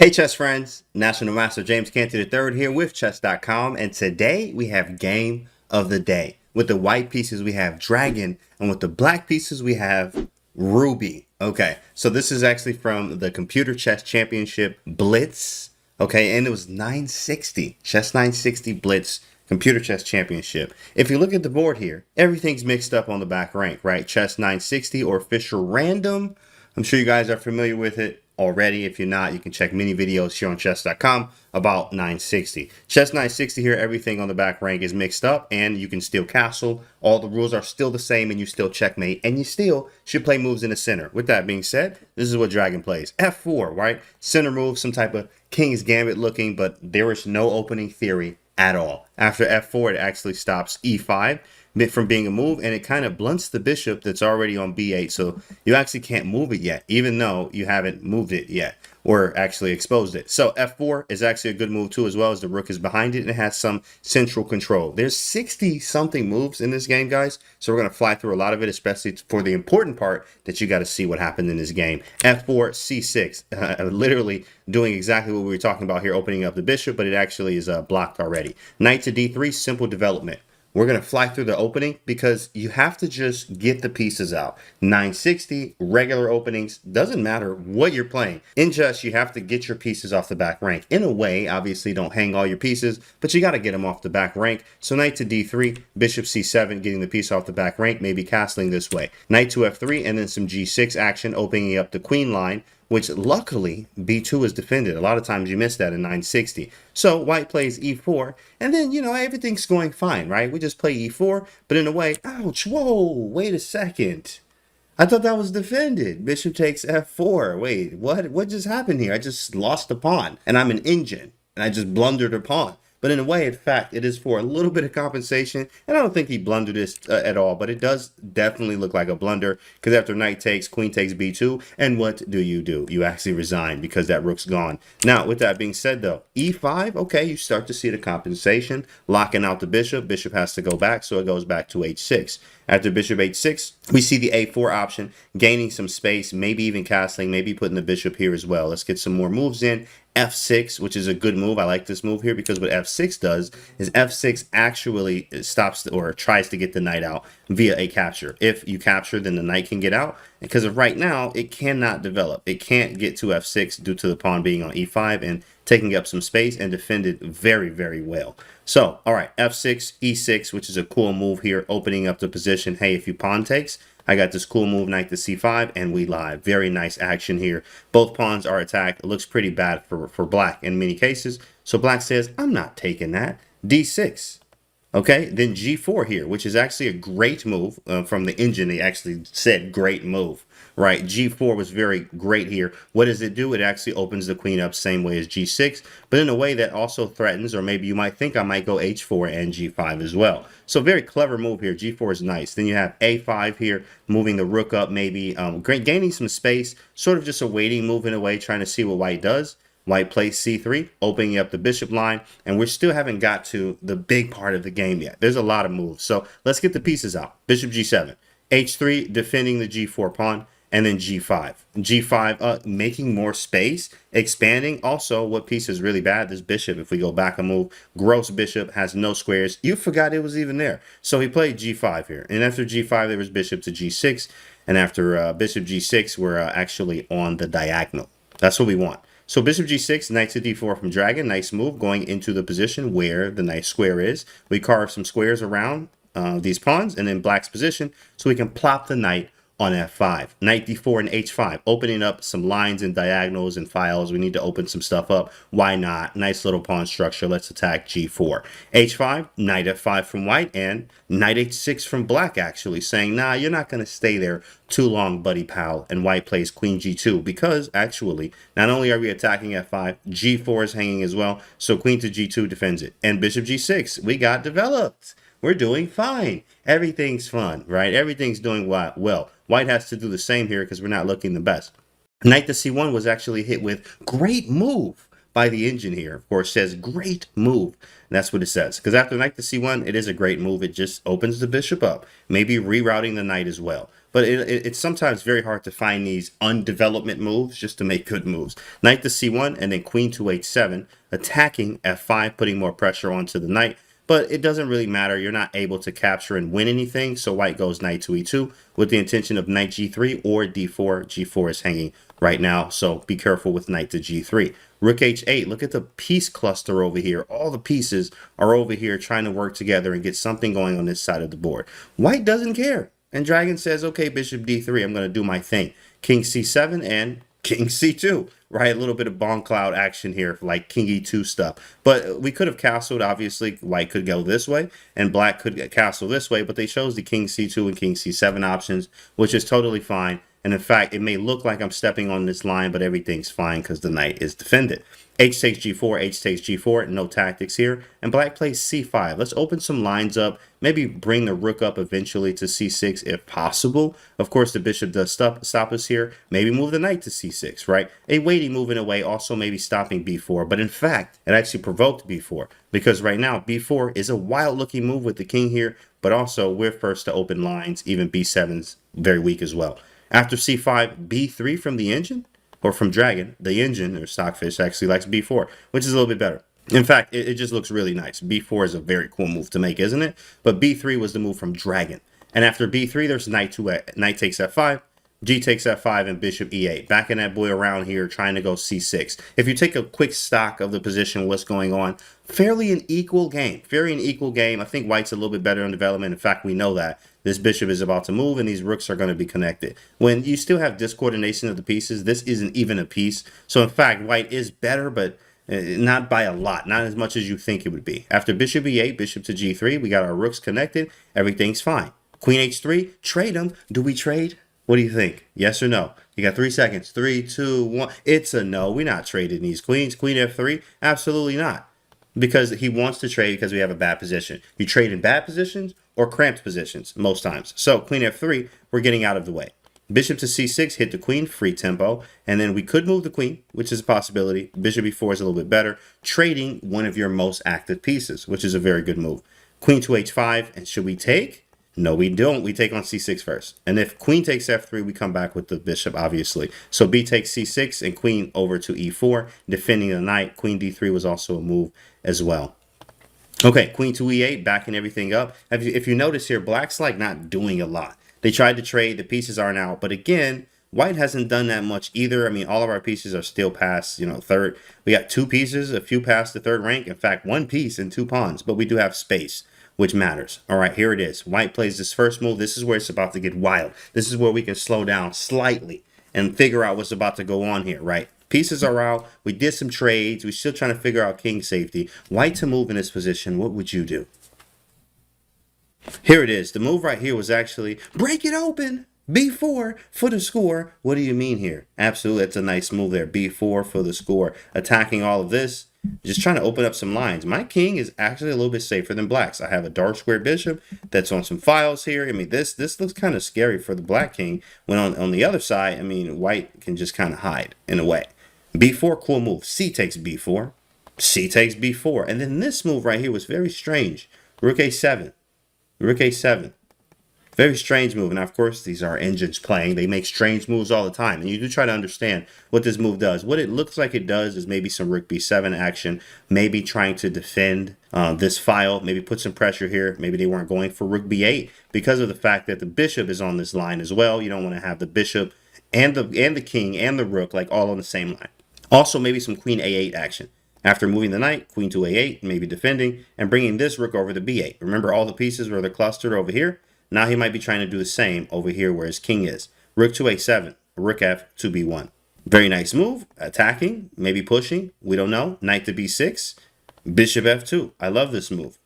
Hey chess friends, National Master James Canty III here with Chess.com, and today we have game of the day. With the white pieces we have Dragon, and with the black pieces we have Ruby. Okay, so this is actually from the Computer Chess Championship Blitz. Okay, and it was 960, Chess 960 Blitz Computer Chess Championship. If you look at the board here, everything's mixed up on the back rank, right? Chess 960 or official random. I'm sure you guys are familiar with it already. If you're not, you can check many videos here on Chess.com about 960. Chess 960 here, everything on the back rank is mixed up and you can still castle. All the rules are still the same and you still checkmate and you still should play moves in the center. With that being said, this is what Dragon plays. F4, right? Center move, some type of King's Gambit looking, but there is no opening theory at all. After F4, it actually stops E5 from being a move, and it kind of blunts the bishop that's already on B8, so you actually can't move it yet, even though you haven't moved it yet or actually exposed it. So F4 is actually a good move too, as well as the rook is behind it and it has some central control. There's 60 something moves in this game, guys, so we're going to fly through a lot of it, especially for the important part that you got to see what happened in this game. F4 C6, literally doing exactly what we were talking about here, opening up the bishop, but it actually is blocked already. Knight to D3, simple development. We're going to fly through the opening because you have to just get the pieces out. 960, regular openings, doesn't matter what you're playing. In chess, you have to get your pieces off the back rank. In a way, obviously don't hang all your pieces, but you got to get them off the back rank. So knight to D3, bishop C7, getting the piece off the back rank, maybe castling this way. Knight to F3, and then some G6 action, opening up the queen line, which luckily B2 is defended. A lot of times you miss that in 960. So white plays E4, and then, you know, everything's going fine, right? We just play E4, but in a way, ouch, whoa, wait a second. I thought that was defended. Bishop takes F4. Wait, what just happened here? I just lost a pawn, and I'm an engine, and I just blundered a pawn. But in a way, in fact, it is for a little bit of compensation. And I don't think he blundered this at all, but it does definitely look like a blunder because after knight takes, queen takes B2. And what do? You actually resign because that rook's gone. Now, with that being said, though, E5, okay, you start to see the compensation, locking out the bishop. Bishop has to go back, so it goes back to H6. After bishop H6, we see the A4 option, gaining some space, maybe even castling, maybe putting the bishop here as well. Let's get some more moves in. F6, which is a good move. I like this move here because what F6 does is F6 actually stops or tries to get the knight out via a capture. If you capture, then the knight can get out. Because of right now, it cannot develop. It can't get to F6 due to the pawn being on E5 and taking up some space and defended very, very well. So, all right, F6, E6, which is a cool move here, opening up the position. Hey, if you pawn takes, I got this cool move, knight to C5, and we live. Very nice action here. Both pawns are attacked. It looks pretty bad for black in many cases. So black says, I'm not taking that. D6. Okay, then G4 here, which is actually a great move from the engine. They actually said great move, right? G4 was very great here. What does it do? It actually opens the queen up same way as G6, but in a way that also threatens, or maybe you might think I might go H4 and G5 as well. So very clever move here. G4 is nice. Then you have A5 here, moving the rook up, maybe gaining some space, sort of just a waiting move in a way, trying to see what white does. White plays C3, opening up the bishop line, and we still haven't got to the big part of the game yet. There's a lot of moves, so let's get the pieces out. Bishop G7, H3, defending the G4 pawn, and then G5. G5, making more space, expanding. Also, what piece is really bad? This bishop, if we go back a move, gross bishop, has no squares. You forgot it was even there. So he played G5 here, and after G5, there was bishop to G6, and after bishop G6, we're actually on the diagonal. That's what we want. So bishop G6, knight to D4 from Dragon. Nice move, going into the position where the nice square is. We carve some squares around these pawns and then black's position so we can plop the knight on F5. Knight D4 and H5, opening up some lines and diagonals and files. We need to open some stuff up. Why not? Nice little pawn structure. Let's attack G4. H5, knight F5 from white, and knight H6 from black, actually saying, nah, you're not going to stay there too long, buddy pal. And white plays queen G2 because actually, not only are we attacking F5, G4 is hanging as well. So queen to G2 defends it. And bishop G6, we got developed. We're doing fine. Everything's fun, right? Everything's doing well. White has to do the same here because we're not looking the best. Knight to C1 was actually hit with great move by the engine here. Of course, says great move. And that's what it says. Because after knight to C1, it is a great move. It just opens the bishop up. Maybe rerouting the knight as well. but it's sometimes very hard to find these undevelopment moves just to make good moves. Knight to c1 and then queen to h7, attacking f5, putting more pressure onto the knight. But it doesn't really matter. You're not able to capture and win anything. So white goes knight to e2 with the intention of knight g3 or d4. g4 is hanging right now, so be careful with knight to g3. Rook h8. Look at the piece cluster over here. All the pieces are over here trying to work together and get something going on this side of the board. White doesn't care. And Dragon says, okay, bishop d3, I'm going to do my thing. King c7 and king c2, right? A little bit of bomb cloud action here, like king e2 stuff. But we could have castled, obviously. White could go this way, and black could castle this way, but they chose the king c2 and king c7 options, which is totally fine. And in fact, it may look like I'm stepping on this line, but everything's fine because the knight is defended. H takes g4, h takes g4, no tactics here. And black plays c5. Let's open some lines up, maybe bring the rook up eventually to c6 if possible. Of course, the bishop does stop us here. Maybe move the knight to c6, right? A weighty move in a way, also maybe stopping b4. But in fact, it actually provoked b4 because right now b4 is a wild looking move with the king here, but also we're first to open lines. Even b7's very weak as well. After c5, b3 from the engine, or from Dragon, the engine, or Stockfish, actually likes b4, which is a little bit better. In fact, it just looks really nice. b4 is a very cool move to make, isn't it? But b3 was the move from Dragon. And after b3, there's knight takes f5, g takes f5, and bishop e8. Backing that boy around here, trying to go c6. If you take a quick stock of the position, what's going on, fairly an equal game. Very an equal game. I think white's a little bit better in development. In fact, we know that. This bishop is about to move, and these rooks are going to be connected. When you still have discoordination of the pieces, this isn't even a piece. So, in fact, white is better, but not by a lot. Not as much as you think it would be. After bishop e8, bishop to g3, we got our rooks connected. Everything's fine. Queen h3, trade them. Do we trade? What do you think? Yes or no? You got 3 seconds. 3, 2, 1. It's a no. We're not trading these queens. Queen f3? Absolutely not. Because he wants to trade because we have a bad position. You trade in bad positions or cramped positions most times. So queen f3, we're getting out of the way. Bishop to c6, hit the queen, free tempo. And then we could move the queen, which is a possibility. Bishop e4 is a little bit better. Trading one of your most active pieces, which is a very good move. Queen to h5, and should we take? No, we don't. We take on c6 first. And if queen takes f3, we come back with the bishop, obviously. So b takes c6 and queen over to e4, defending the knight. Queen d3 was also a move as well. Okay, queen to e8, backing everything up. If you notice here, black's like not doing a lot. They tried to trade. The pieces aren't out. But again, white hasn't done that much either. I mean, all of our pieces are still past, third. We got 2 pieces, a few past the third rank. In fact, 1 piece and 2 pawns. But we do have space, which matters. All right, here it is. White plays this first move. This is where it's about to get wild. This is where we can slow down slightly and figure out what's about to go on here, right? Pieces are out. We did some trades. We're still trying to figure out king safety. White to move in this position. What would you do? Here it is. The move right here was actually break it open. B4 for the score. What do you mean here? Absolutely. That's a nice move there. B4 for the score. Attacking all of this. Just trying to open up some lines. My king is actually a little bit safer than black's. I have a dark square bishop that's on some files here. I mean, this looks kind of scary for the black king. When on the other side, I mean, white can just kind of hide in a way. B4, cool move. C takes B4. C takes B4. And then this move right here was very strange. Rook A7. Rook A7. Very strange move. And of course, these are engines playing. They make strange moves all the time. And you do try to understand what this move does. What it looks like it does is maybe some Rook B7 action. Maybe trying to defend this file. Maybe put some pressure here. Maybe they weren't going for Rook B8 because of the fact that the bishop is on this line as well. You don't want to have the bishop and the king and the rook like all on the same line. Also, maybe some Queen A8 action. After moving the knight, Queen to A8, maybe defending, and bringing this rook over to B8. Remember, all the pieces where they're clustered over here? Now he might be trying to do the same over here where his king is. Rook to A7, Rook F to B1. Very nice move. Attacking, maybe pushing. We don't know. Knight to B6, Bishop F2. I love this move.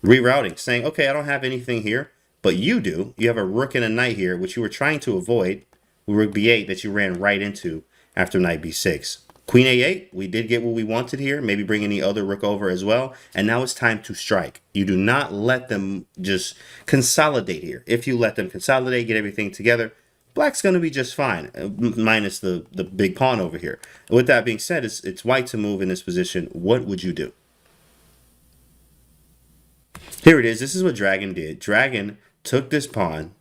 Rerouting, saying, okay, I don't have anything here, but you do. You have a rook and a knight here, which you were trying to avoid. Rook B8 that you ran right into after knight B6. Queen A8, we did get what we wanted here. Maybe bring any other rook over as well. And now it's time to strike. You do not let them just consolidate here. If you let them consolidate, get everything together, black's going to be just fine, minus the big pawn over here. With that being said, it's white to move in this position. What would you do? Here it is. This is what Dragon did. Dragon took this pawn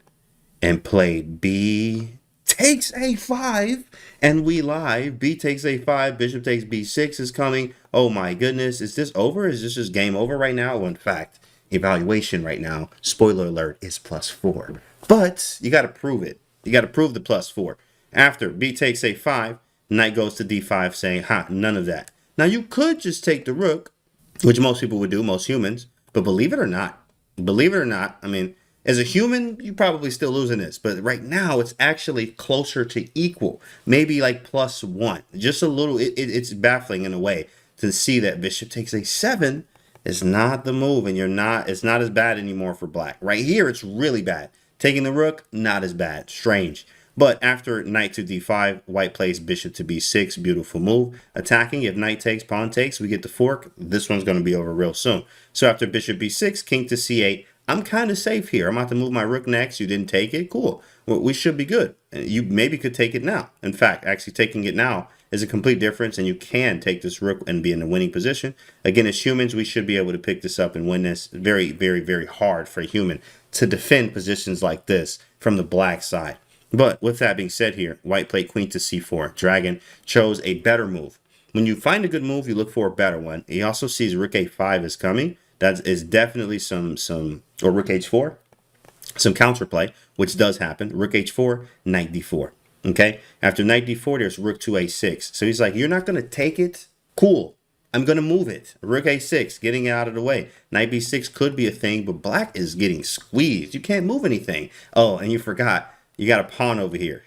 and played B takes A5, and we live. B takes A5, bishop takes B6 is coming. Oh my goodness, is this over? Is this just game over right now? Well, in fact, evaluation right now, spoiler alert, is +4. But you got to prove it. You got to prove the +4. After B takes A5, knight goes to D5 saying, ha, none of that. Now you could just take the rook, which most people would do, most humans, but believe it or not, I mean, as a human, you probably still losing this, but right now it's actually closer to equal, maybe like +1, just a little. It's baffling in a way to see that bishop takes A7 is not the move, and it's not as bad anymore for black. Right here, it's really bad. Taking the rook, not as bad, strange. But after knight to D5, white plays bishop to B6, beautiful move. Attacking, if knight takes, pawn takes, we get the fork. This one's going to be over real soon. So after bishop B6, king to C8, I'm kind of safe here. I'm about to move my rook next. You didn't take it? Cool. Well, we should be good. You maybe could take it now. In fact, actually taking it now is a complete difference, and you can take this rook and be in a winning position. Again, as humans, we should be able to pick this up and win this. Very, very, very hard for a human to defend positions like this from the black side. But with that being said here, white played queen to c4. Dragon chose a better move. When you find a good move, you look for a better one. He also sees rook a5 is coming. That is definitely or rook h4, some counterplay, which does happen. Rook h4, knight d4. Okay, after knight d4, there's rook to a6. So he's like, you're not going to take it? Cool. I'm going to move it. Rook a6, getting it out of the way. Knight b6 could be a thing, but black is getting squeezed. You can't move anything. Oh, and you forgot. You got a pawn over here.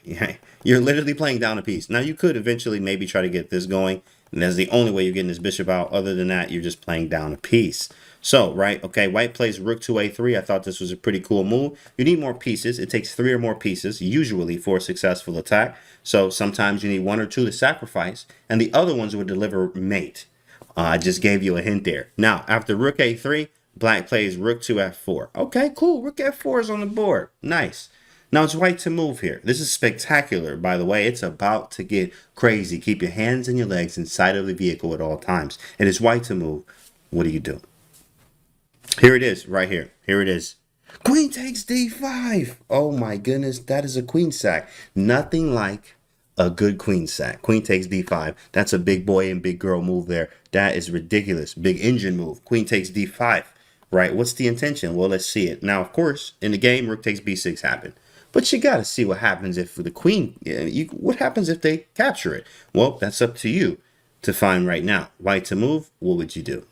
You're literally playing down a piece. Now, you could eventually maybe try to get this going, and that's the only way you're getting this bishop out. Other than that, you're just playing down a piece. So, right, okay, white plays rook to a3. I thought this was a pretty cool move. You need more pieces. It takes 3 or more pieces, usually, for a successful attack. So sometimes you need 1 or 2 to sacrifice, and the other ones would deliver mate. I just gave you a hint there. Now, after rook a3, black plays rook to f4. Okay, cool. Rook f4 is on the board. Nice. Now it's white to move here. This is spectacular, by the way. It's about to get crazy. Keep your hands and your legs inside of the vehicle at all times. It is white to move. What do you do? Here it is, right here. Here it is. Queen takes d5. Oh my goodness, that is a queen sack. Nothing like a good queen sack. Queen takes d5. That's a big boy and big girl move there. That is ridiculous. Big engine move. Queen takes d5. Right, what's the intention? Well, let's see it. Now, of course, in the game, rook takes b6 happened. But you got to see what happens if the queen, what happens if they capture it? Well, that's up to you to find right now. White to move, what would you do?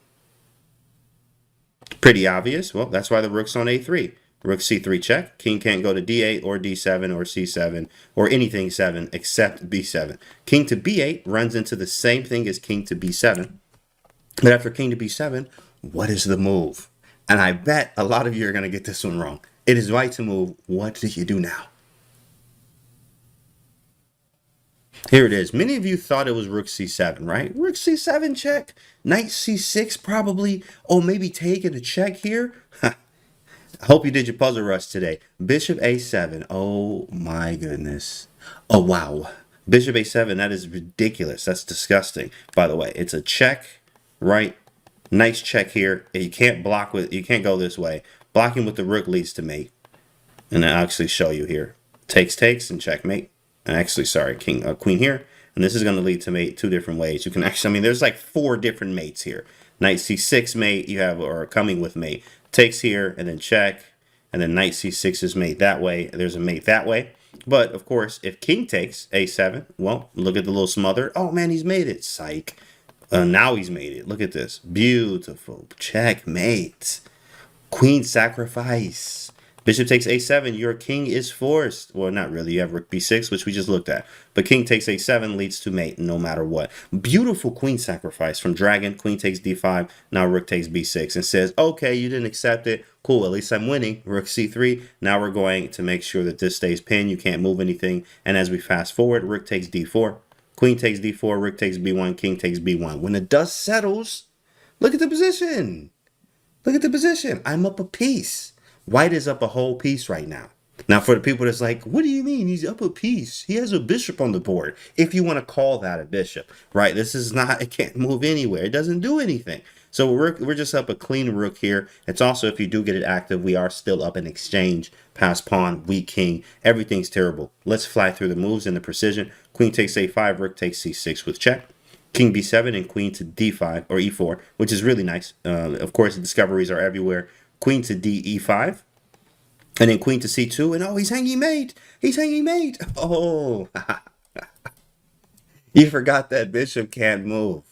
Pretty obvious. Well, that's why the rook's on a3. Rook c3 check. King can't go to d8 or d7 or c7 or anything 7 except b7. King to b8 runs into the same thing as king to b7. But after king to b7, what is the move? And I bet a lot of you are going to get this one wrong. It is white to move. What do you do now? Here it is. Many of you thought it was rook c7, right? Rook c7 check. Knight c6 probably. Oh, maybe taking a check here. I hope you did your puzzle rush today. Bishop a7. Oh my goodness. Oh wow. Bishop a7. That is ridiculous. That's disgusting. By the way, it's a check, right? Nice check here. You can't block with. You can't go this way. Blocking with the rook leads to mate. And I'll actually show you here. Takes, and checkmate. And actually, sorry, queen here. And this is going to lead to mate 2 different ways. You can actually, I mean, there's like 4 different mates here. Knight c6 mate, you have, or coming with mate. Takes here, and then check. And then knight c6 is mate that way. There's a mate that way. But, of course, if king takes a7, well, look at the little smother. Oh, man, he's made it. Psych. Now he's made it. Look at this. Beautiful. Checkmate. Queen sacrifice. Bishop takes a7. Your king is forced. Well, not really. You have rook b6, which we just looked at. But king takes a7 leads to mate no matter what. Beautiful queen sacrifice from Dragon. Queen takes d5. Now rook takes b6 and says, okay, you didn't accept it. Cool, at least I'm winning. Rook c3. Now we're going to make sure that this stays pinned. You can't move anything. And as we fast forward, rook takes d4. Queen takes d4. Rook takes b1. King takes b1. When the dust settles, look at the position. Look at the position. I'm up a piece. White is up a whole piece right now. Now, for the people that's like, what do you mean he's up a piece? He has a bishop on the board. If you want to call that a bishop, right? This is not, it can't move anywhere. It doesn't do anything. So we're just up a clean rook here. It's also, if you do get it active, we are still up an exchange, pass pawn, weak king. Everything's terrible. Let's fly through the moves and the precision. Queen takes a5, rook takes c6 with check. King b7 and queen to d5 or e4, which is really nice. Of course, the discoveries are everywhere. Queen to d e5. And then queen to c2, and oh, he's hanging mate. He's hanging mate. Oh, you forgot that bishop can't move.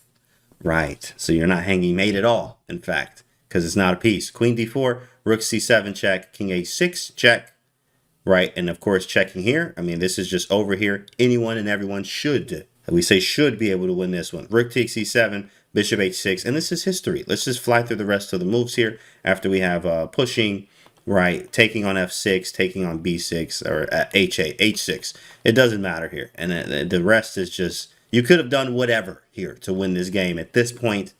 Right, so you're not hanging mate at all, in fact, because it's not a piece. Queen d4, rook c7 check, king a6 check. Right, and of course checking here. I mean, this is just over here. Anyone and everyone should, we say should be able to win this one. Rook takes e7, bishop h6, and this is history. Let's just fly through the rest of the moves here after we have pushing, right, taking on f6, taking on b6, or h8, h6. It doesn't matter here. And the rest is just, you could have done whatever here to win this game. At this point,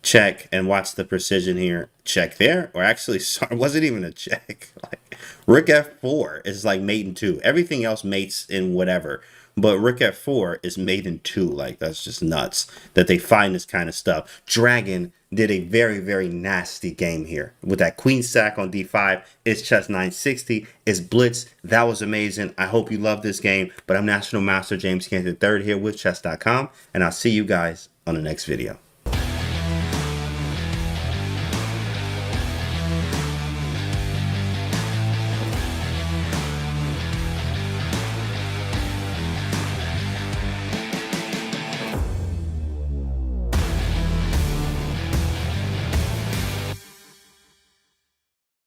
check, and watch the precision here. Check there, or actually, sorry, it wasn't even a check. Like, rook f4 is like mate in 2. Everything else mates in whatever, but rook f4 is mate in 2. Like, that's just nuts that they find this kind of stuff. Dragon did a very, very nasty game here with that queen sack on d5. It's chess 960. It's Blitz. That was amazing. I hope you love this game. But I'm National Master James Cantor III here with Chess.com, and I'll see you guys on the next video.